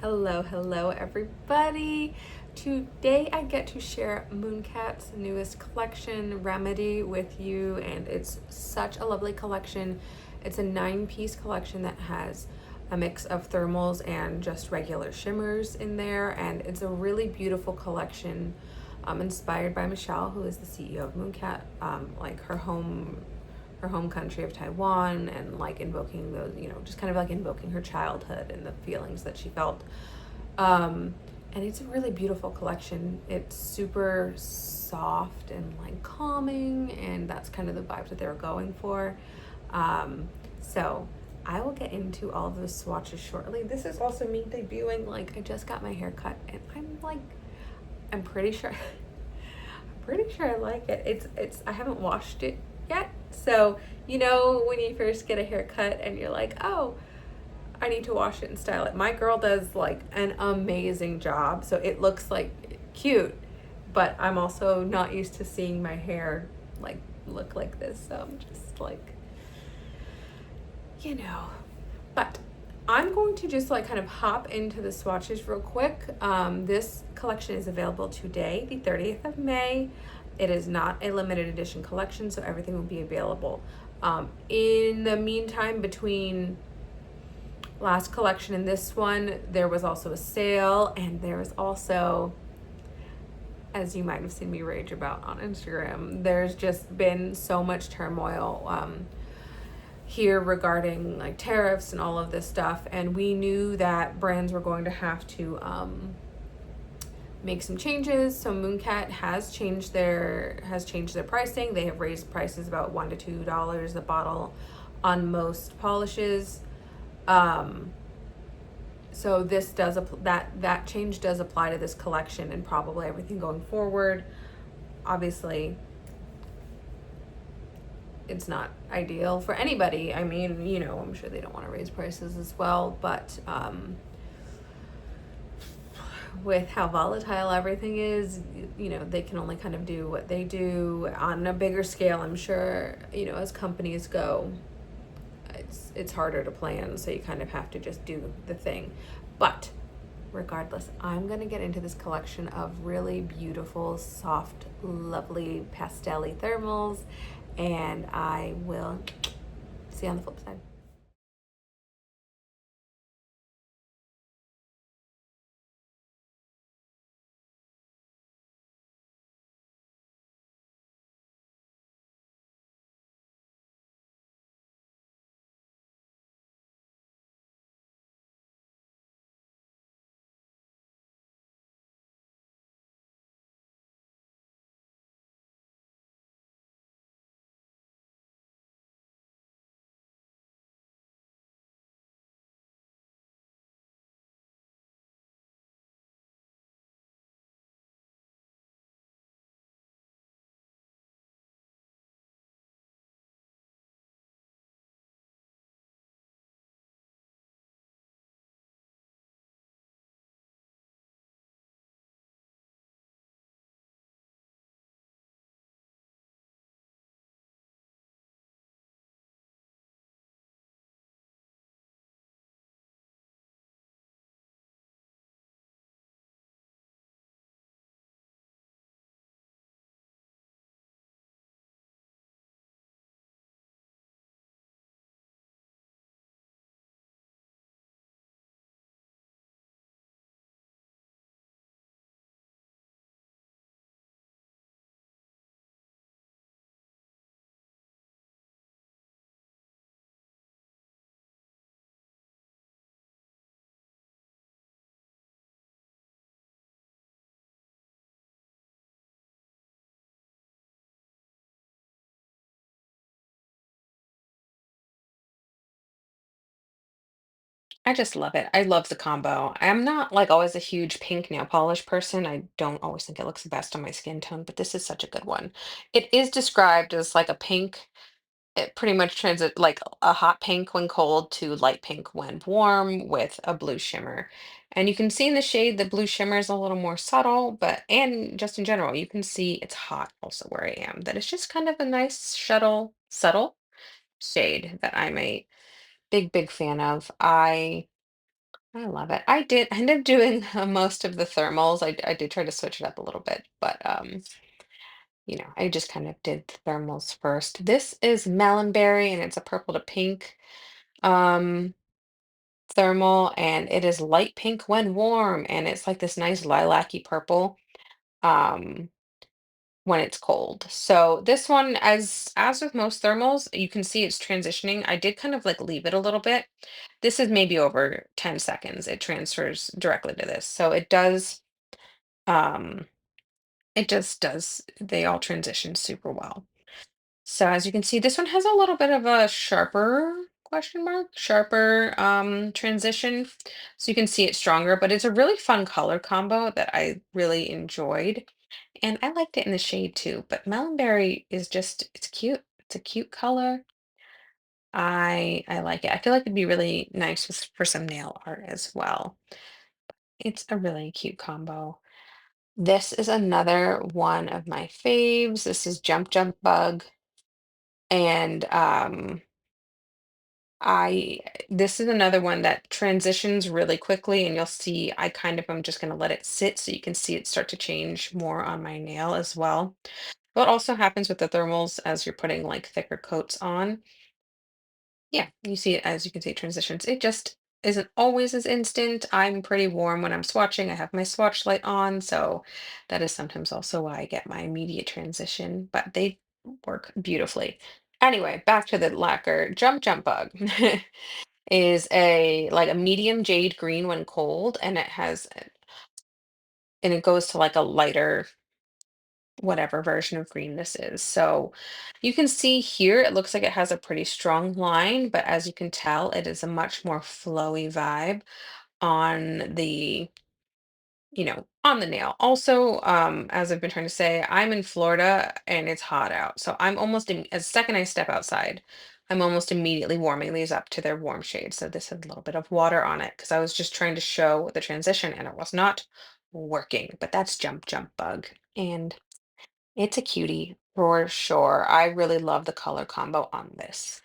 Hello, everybody. Today I get to share Mooncat's newest collection, Remedy, with you, and it's such a lovely collection. It's a 9 piece collection that has a mix of thermals and just regular shimmers in there, and it's a really beautiful collection, inspired by Michelle, who is the CEO of Mooncat, like her home country of Taiwan, and like invoking those, just kind of like invoking her childhood and the feelings that she felt. And it's a really beautiful collection. It's super soft and like calming, and that's kind of the vibes that they were going for. So I will get into all of the swatches shortly. This is also me debuting. Like, I just got my hair cut, and I'm pretty sure pretty sure I like it. I haven't washed it yet. So, when you first get a haircut and you're like, "Oh, I need to wash it and style it." My girl does like an amazing job. So it looks like cute, but I'm also not used to seeing my hair like look like this. So I'm just like, you know, but I'm going to just like kind of hop into the swatches real quick. This collection is available today, the 30th of May. It is not a limited edition collection, so everything will be available. In the meantime, between last collection and this one, there was also a sale, and there was also, as you might have seen me rage about on Instagram, there's just been so much turmoil here regarding like tariffs and all of this stuff, and we knew that brands were going to have to make some changes. So Mooncat has changed their pricing. They have raised prices about $1 to $2 a bottle on most polishes. So this does that change does apply to this collection and probably everything going forward. Obviously, it's not ideal for anybody. I mean, I'm sure they don't want to raise prices as well, but with how volatile everything is, they can only kind of do what they do. On a bigger scale, I'm sure, as companies go, it's harder to plan, so you kind of have to just do the thing. But regardless, I'm going to get into this collection of really beautiful, soft, lovely pastel-y thermals, and I will see you on the flip side. I just love it. I love the combo. I'm not like always a huge pink nail polish person. I don't always think it looks the best on my skin tone, but this is such a good one. It is described as like a pink. It pretty much transit like a hot pink when cold to light pink when warm with a blue shimmer. And you can see in the shade the blue shimmer is a little more subtle, but and just in general, you can see it's hot also where I am. That it's just kind of a nice subtle shade that I'm a big fan of. I love it. I did end up doing most of the thermals. I did try to switch it up a little bit, but I just kind of did the thermals first. This is Melonberry and it's a purple to pink um thermal, and it is light pink when warm, and it's like this nice lilac-y purple um when it's cold. So this one, as with most thermals, you can see it's transitioning. I did kind of like leave it a little bit. This is maybe over 10 seconds. It transfers directly to this. So um it just does, they all transition super well. So as you can see, this one has a little bit of a sharper question mark, sharper transition. So you can see it's stronger, but it's a really fun color combo that I really enjoyed. And I liked it in the shade too, but Melonberry is just, it's cute. It's a cute color. I like it. I feel like it'd be really nice for some nail art as well. It's a really cute combo. This is another one of my faves. This is Jump Jump Bug. And I this is another one that transitions really quickly, and you'll see I kind of am just going to let it sit so you can see it start to change more on my nail as well. What also happens with the thermals as you're putting like thicker coats on, yeah, you see it, as you can see it transitions. It just isn't always as instant. I'm pretty warm when I'm swatching. I have my swatch light on, so that is sometimes also why I get my immediate transition, but they work beautifully. Anyway, back to the lacquer. Jump Jump Bug is a like a medium jade green when cold, and it goes to like a lighter whatever version of green this is. So you can see here, it looks like it has a pretty strong line, but as you can tell, it is a much more flowy vibe on on the nail. Also, as I've been trying to say, I'm in Florida and it's hot out. So I'm almost, as second I step outside, I'm almost immediately warming these up to their warm shades. So this had a little bit of water on it because I was just trying to show the transition and it was not working. But that's Jump Jump Bug. And it's a cutie for sure. I really love the color combo on this.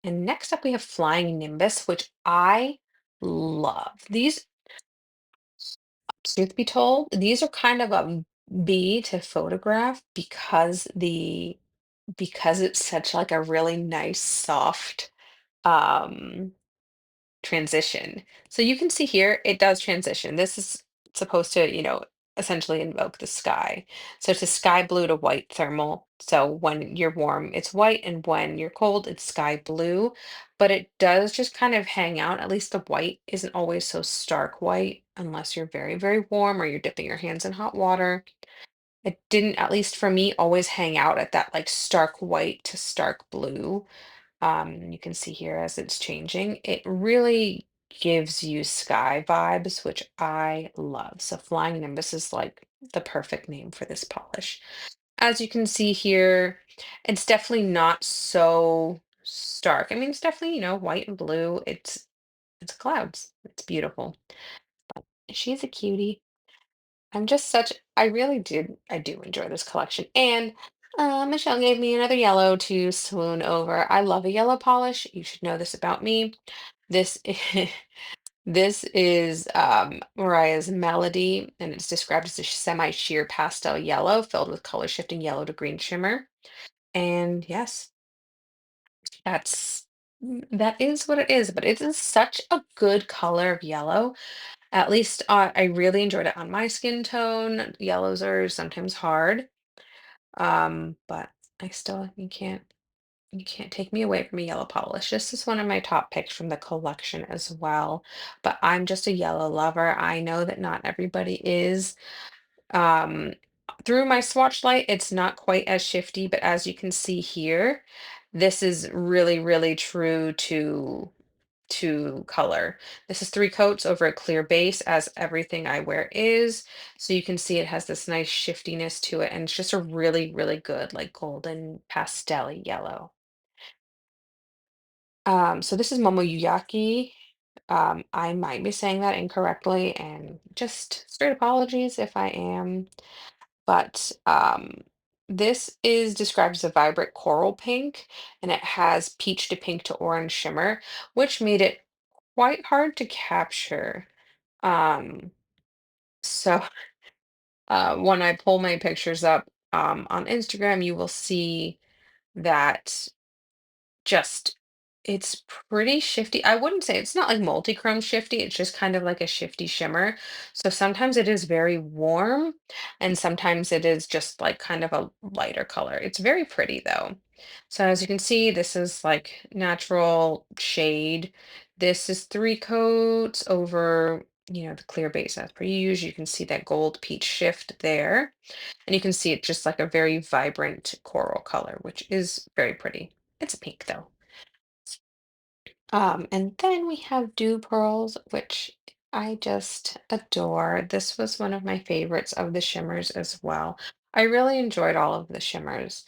And next up we have Flying Nimbus, which I love. These, truth be told, these are kind of a B to photograph because it's such like a really nice soft um transition. So you can see here, it does transition. This is supposed to, essentially invoke the sky. So it's a sky blue to white thermal. So when you're warm, it's white, and when you're cold, it's sky blue. But it does just kind of hang out. At least the white isn't always so stark white unless you're very, very warm or you're dipping your hands in hot water. It didn't, at least for me, always hang out at that like stark white to stark blue. You can see here as it's changing, it really gives you sky vibes, which I love. So Flying Nimbus is like the perfect name for this polish. As you can see here, it's definitely not so stark. I mean, it's definitely, white and blue. It's clouds. It's beautiful. She's a cutie. I do enjoy this collection. And Michelle gave me another yellow to swoon over. I love a yellow polish. You should know this about me. This this is Murraya's Melody, and it's described as a semi-sheer pastel yellow filled with color shifting yellow to green shimmer. And yes, that is what it is, but it is such a good color of yellow. At least I really enjoyed it on my skin tone. Yellows are sometimes hard, but I still you can't take me away from a yellow polish. This is one of my top picks from the collection as well. But I'm just a yellow lover. I know that not everybody is. Um, Through my swatch light, it's not quite as shifty, but as you can see here, this is really, really true to color. This is 3 coats over a clear base, as everything I wear is. So you can see it has this nice shiftiness to it, and it's just a really, really good, like golden pastel yellow. So this is Momo Yuyake. I might be saying that incorrectly, and just straight apologies if I am. But this is described as a vibrant coral pink, and it has peach to pink to orange shimmer, which made it quite hard to capture. Um, so when I pull my pictures up on Instagram, you will see that just it's pretty shifty. I wouldn't say it's not like multi-chrome shifty, it's just kind of like a shifty shimmer. So sometimes it is very warm and sometimes it is just like kind of a lighter color. It's very pretty though. So as you can see, this is like natural shade. This is 3 coats over, the clear base as per usual. You can see that gold peach shift there. And you can see it's just like a very vibrant coral color, which is very pretty. It's a pink though. And then we have Dew Pearls, which I just adore. This was one of my favorites of the shimmers as well. I really enjoyed all of the shimmers.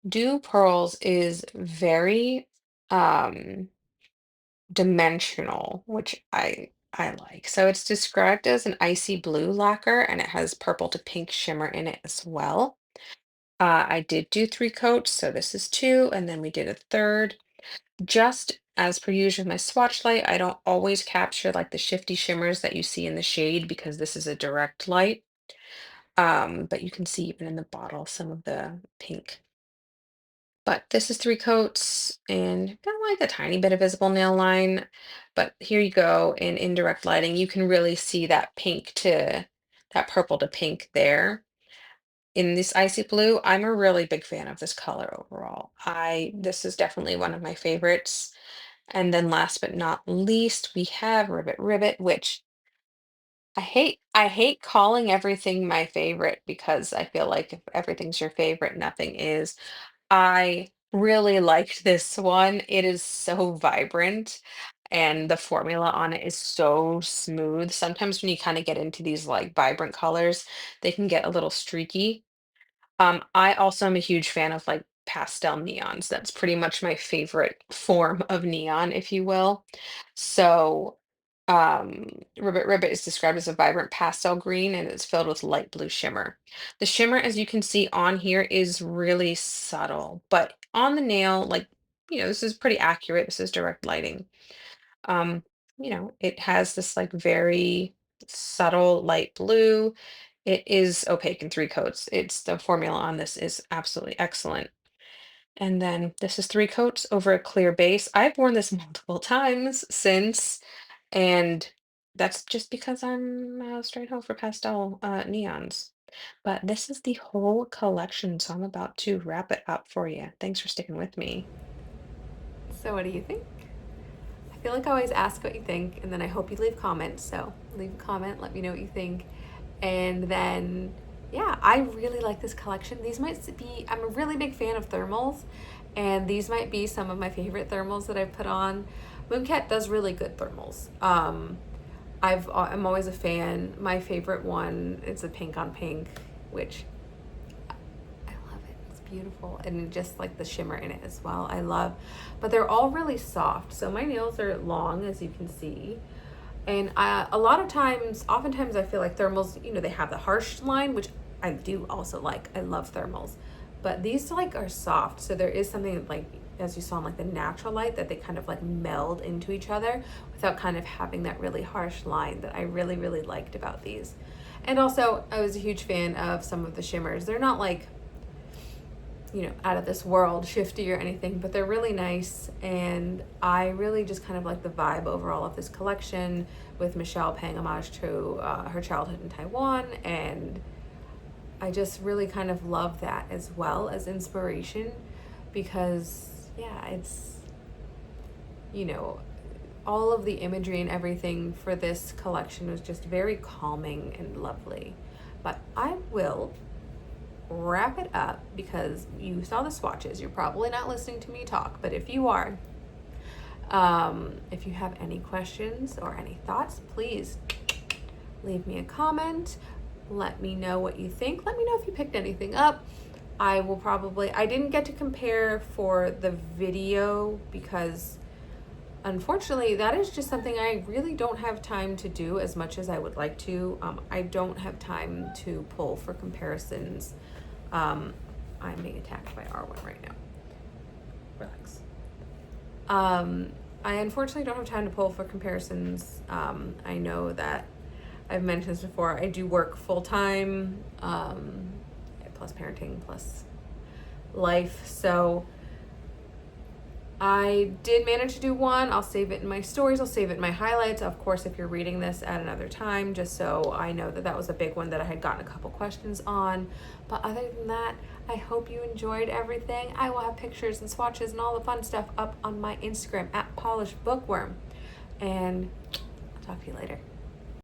Dew Pearls is very um dimensional, which I like. So it's described as an icy blue lacquer and it has purple to pink shimmer in it as well. I did do 3 coats, so this is two, and then we did a third. Just as per usual with my swatch light, I don't always capture like the shifty shimmers that you see in the shade because this is a direct light. But you can see even in the bottle some of the pink. But this is 3 coats and got like a tiny bit of visible nail line. But here you go in indirect lighting, you can really see that purple to pink there. In this icy blue, I'm a really big fan of this color overall. This is definitely one of my favorites. And then last but not least, we have Ribbit Ribbit, which I hate calling everything my favorite because I feel like if everything's your favorite, nothing is. I really liked this one. It is so vibrant and the formula on it is so smooth. Sometimes when you kind of get into these like vibrant colors, they can get a little streaky. I also am a huge fan of like pastel neons. That's pretty much my favorite form of neon, if you will. So, Ribbit Ribbit is described as a vibrant pastel green and it's filled with light blue shimmer. The shimmer, as you can see on here, is really subtle, but on the nail, like, this is pretty accurate. This is direct lighting. Um, it has this like very subtle light blue. It is opaque in 3 coats. The formula on this is absolutely excellent. And then this is 3 coats over a clear base. I've worn this multiple times since, and that's just because I'm straight home for pastel neons. But this is the whole collection, so I'm about to wrap it up for you. Thanks for sticking with me. So, what do you think? I feel like I always ask what you think, and then I hope you leave comments. So, leave a comment, let me know what you think. And then, yeah, I really like this collection. I'm a really big fan of thermals, and these might be some of my favorite thermals that I've put on. Mooncat does really good thermals. I'm always a fan. My favorite one is a pink on pink, which I love it. It's beautiful. And just like the shimmer in it as well. I love. But they're all really soft. So my nails are long, as you can see. And oftentimes I feel like thermals, they have the harsh line, which I do also like. I love thermals. But these like are soft. So there is something like, as you saw in like the natural light, that they kind of like meld into each other without kind of having that really harsh line that I really, really liked about these. And also, I was a huge fan of some of the shimmers. They're not like, out of this world shifty or anything, but they're really nice. And I really just kind of like the vibe overall of this collection with Michelle paying homage to her childhood in Taiwan. And I just really kind of love that as well as inspiration because, yeah, it's, you know, all of the imagery and everything for this collection was just very calming and lovely. But I will wrap it up because you saw the swatches. You're probably not listening to me talk, but if you are, if you have any questions or any thoughts, please leave me a comment. Let me know what you think. Let me know if you picked anything up. I didn't get to compare for the video because unfortunately, that is just something I really don't have time to do as much as I would like to. I don't have time to pull for comparisons. I'm being attacked by R1 right now. Relax. I unfortunately don't have time to pull for comparisons. I know that I've mentioned this before. I do work full time, plus parenting, plus life. So I did manage to do one. I'll save it in my stories. I'll save it in my highlights. Of course, if you're reading this at another time, just so I know that that was a big one that I had gotten a couple questions on. But other than that, I hope you enjoyed everything. I will have pictures and swatches and all the fun stuff up on my Instagram at Polished Bookworm. And I'll talk to you later.